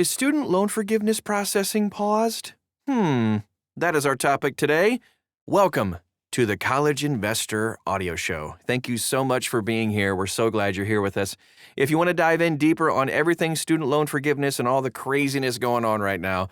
Is student loan forgiveness processing paused? That is our topic today. Welcome to the College Investor Audio Show. Thank you so much for being here. We're so glad you're here with us. If you want to dive in deeper on everything student loan forgiveness and all the craziness going on right now,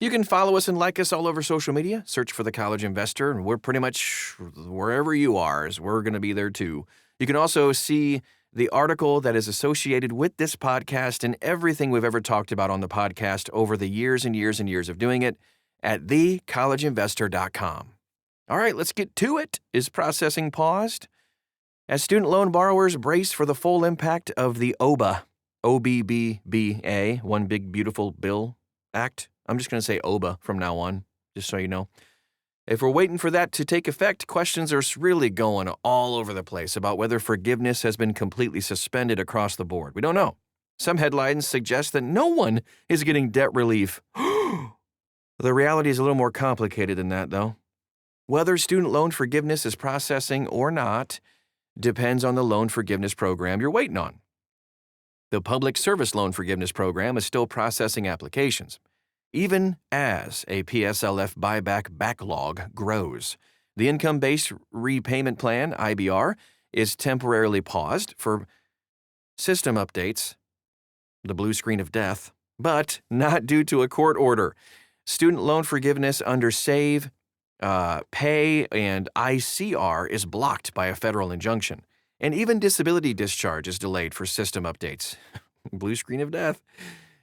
you can follow us and like us all over social media. Search for the College Investor, and we're pretty much wherever you are, as we're going to be there too. You can also see the article that is associated with this podcast and everything we've ever talked about on the podcast over the years and years and years of doing it at thecollegeinvestor.com. All right, let's get to it. Is processing paused? As student loan borrowers brace for the full impact of the OBBA, O-B-B-B-A, One Big Beautiful Bill Act. I'm just going to say OBBA from now on, just so you know. If we're waiting for that to take effect, questions are really going all over the place about whether forgiveness has been completely suspended across the board. We don't know. Some headlines suggest that no one is getting debt relief. The reality is a little more complicated than that, though. Whether student loan forgiveness is processing or not depends on the loan forgiveness program you're waiting on. The Public Service Loan Forgiveness Program is still processing applications, even as a PSLF buyback backlog grows. The Income-Based Repayment Plan, IBR, is temporarily paused for system updates, the blue screen of death, but not due to a court order. Student loan forgiveness under SAVE, Pay, and ICR is blocked by a federal injunction, and even disability discharge is delayed for system updates. Blue screen of death.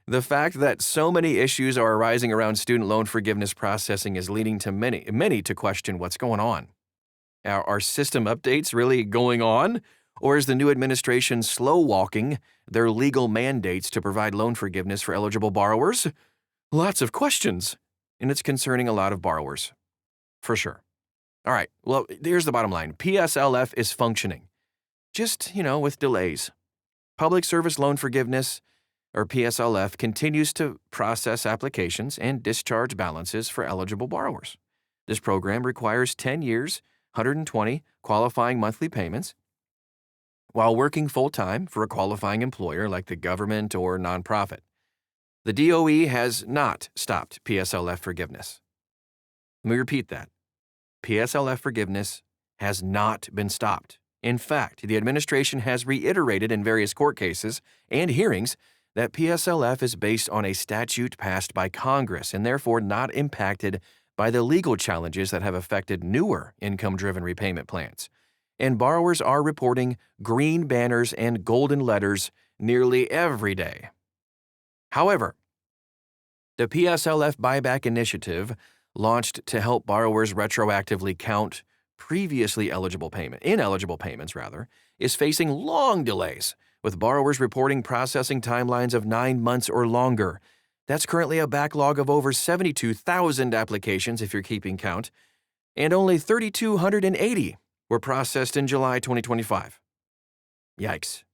The fact that so many issues are arising around student loan forgiveness processing is leading to many to question what's going on. Are system updates really going on? Or is the new administration slow-walking their legal mandates to provide loan forgiveness for eligible borrowers? Lots of questions, and it's concerning a lot of borrowers, for sure. All right, well, here's the bottom line. PSLF is functioning, just, with delays. Public Service Loan Forgiveness, or PSLF, continues to process applications and discharge balances for eligible borrowers. This program requires 10 years, 120 qualifying monthly payments, while working full-time for a qualifying employer like the government or nonprofit. The DOE has not stopped PSLF forgiveness. Let me repeat that. PSLF forgiveness has not been stopped. In fact, the administration has reiterated in various court cases and hearings that PSLF is based on a statute passed by Congress and therefore not impacted by the legal challenges that have affected newer income-driven repayment plans. And borrowers are reporting green banners and golden letters nearly every day. However, the PSLF Buyback Initiative, launched to help borrowers retroactively count previously ineligible payments, is facing long delays, with borrowers reporting processing timelines of 9 months or longer. That's currently a backlog of over 72,000 applications if you're keeping count, and only 3,280 were processed in July 2025. Yikes.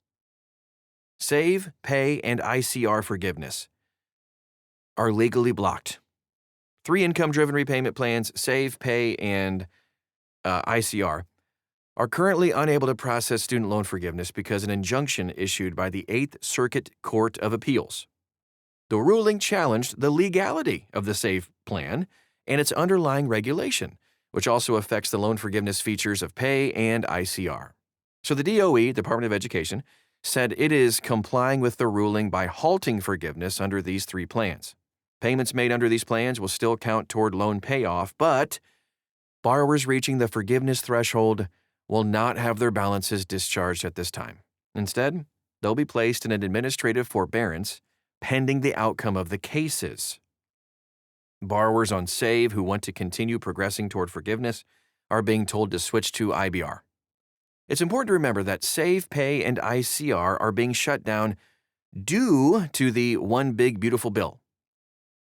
SAVE, Pay, and ICR forgiveness are legally blocked. 3 income-driven repayment plans, SAVE, Pay, and ICR, are currently unable to process student loan forgiveness because an injunction issued by the 8th Circuit Court of Appeals. The ruling challenged the legality of the SAVE plan and its underlying regulation, which also affects the loan forgiveness features of Pay and ICR. So the DOE, Department of Education, said it is complying with the ruling by halting forgiveness under these 3 plans. Payments made under these plans will still count toward loan payoff, but borrowers reaching the forgiveness threshold will not have their balances discharged at this time. Instead, they'll be placed in an administrative forbearance pending the outcome of the cases. Borrowers on SAVE who want to continue progressing toward forgiveness are being told to switch to IBR. It's important to remember that SAVE, Pay, and ICR are being shut down due to the One Big Beautiful Bill,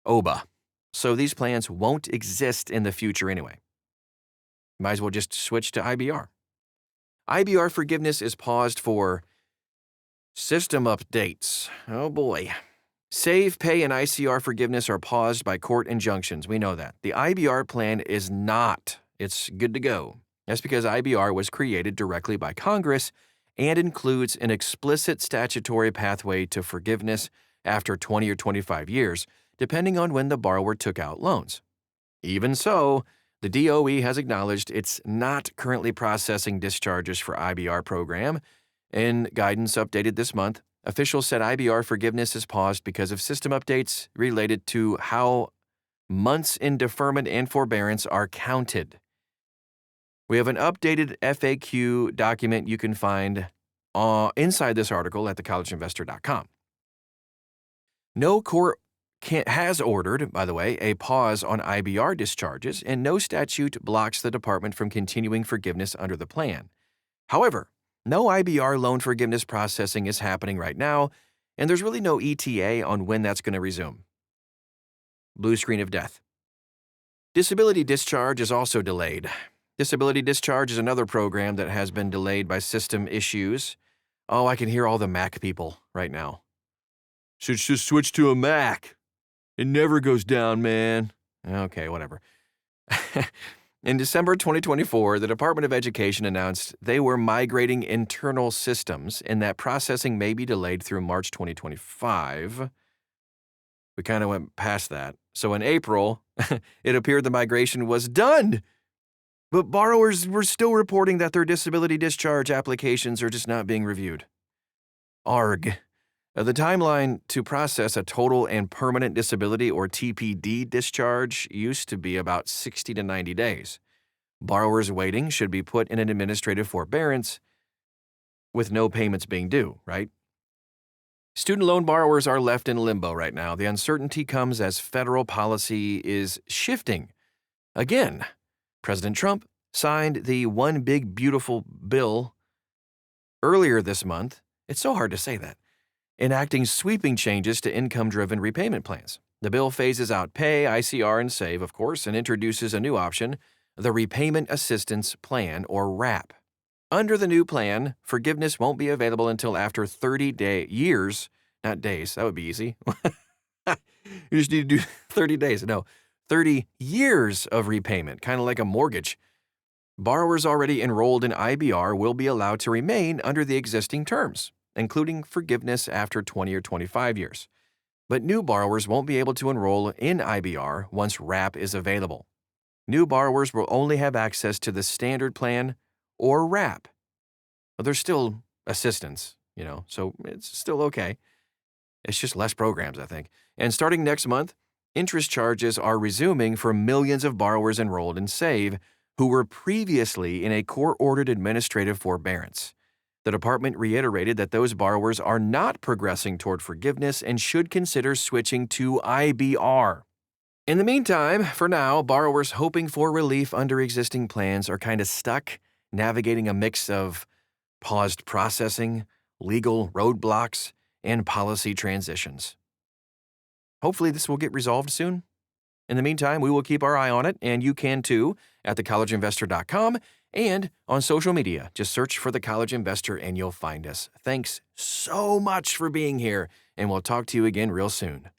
OBBA. So these plans won't exist in the future anyway. Might as well just switch to IBR. IBR forgiveness is paused for system updates. Oh boy. SAVE, Pay, and ICR forgiveness are paused by court injunctions. We know that. The IBR plan is not. It's good to go. That's because IBR was created directly by Congress and includes an explicit statutory pathway to forgiveness after 20 or 25 years, depending on when the borrower took out loans. Even so, the DOE has acknowledged it's not currently processing discharges for IBR program. In guidance updated this month, officials said IBR forgiveness is paused because of system updates related to how months in deferment and forbearance are counted. We have an updated FAQ document you can find inside this article at thecollegeinvestor.com. No court has ordered, by the way, a pause on IBR discharges, and no statute blocks the department from continuing forgiveness under the plan. However, no IBR loan forgiveness processing is happening right now, and there's really no ETA on when that's going to resume. Blue screen of death. Disability discharge is also delayed. Disability discharge is another program that has been delayed by system issues. Oh, I can hear all the Mac people right now. Should just switch to a Mac. It never goes down, man. Okay, whatever. In December 2024, the Department of Education announced they were migrating internal systems and that processing may be delayed through March 2025. We kind of went past that. So in April, it appeared the migration was done. But borrowers were still reporting that their disability discharge applications are just not being reviewed. ARG. The timeline to process a total and permanent disability or TPD discharge used to be about 60 to 90 days. Borrowers waiting should be put in an administrative forbearance with no payments being due, right? Student loan borrowers are left in limbo right now. The uncertainty comes as federal policy is shifting. Again, President Trump signed the One Big Beautiful Bill earlier this month. It's so hard to say that. Enacting sweeping changes to income-driven repayment plans. The bill phases out Pay, ICR, and Save, of course, and introduces a new option, the Repayment Assistance Plan, or RAP. Under the new plan, forgiveness won't be available until after 30 years, not days, that would be easy. You just need to do 30 days. No, 30 years of repayment, kind of like a mortgage. Borrowers already enrolled in IBR will be allowed to remain under the existing terms, including forgiveness after 20 or 25 years. But new borrowers won't be able to enroll in IBR once RAP is available. New borrowers will only have access to the standard plan or RAP. But there's still assistance, so it's still okay. It's just less programs, I think. And starting next month, interest charges are resuming for millions of borrowers enrolled in SAVE who were previously in a court-ordered administrative forbearance. The department reiterated that those borrowers are not progressing toward forgiveness and should consider switching to IBR. In the meantime, for now, borrowers hoping for relief under existing plans are kind of stuck, navigating a mix of paused processing, legal roadblocks, and policy transitions. Hopefully this will get resolved soon. In the meantime, we will keep our eye on it, and you can too, at thecollegeinvestor.com and on social media. Just search for The College Investor and you'll find us. Thanks so much for being here, and we'll talk to you again real soon.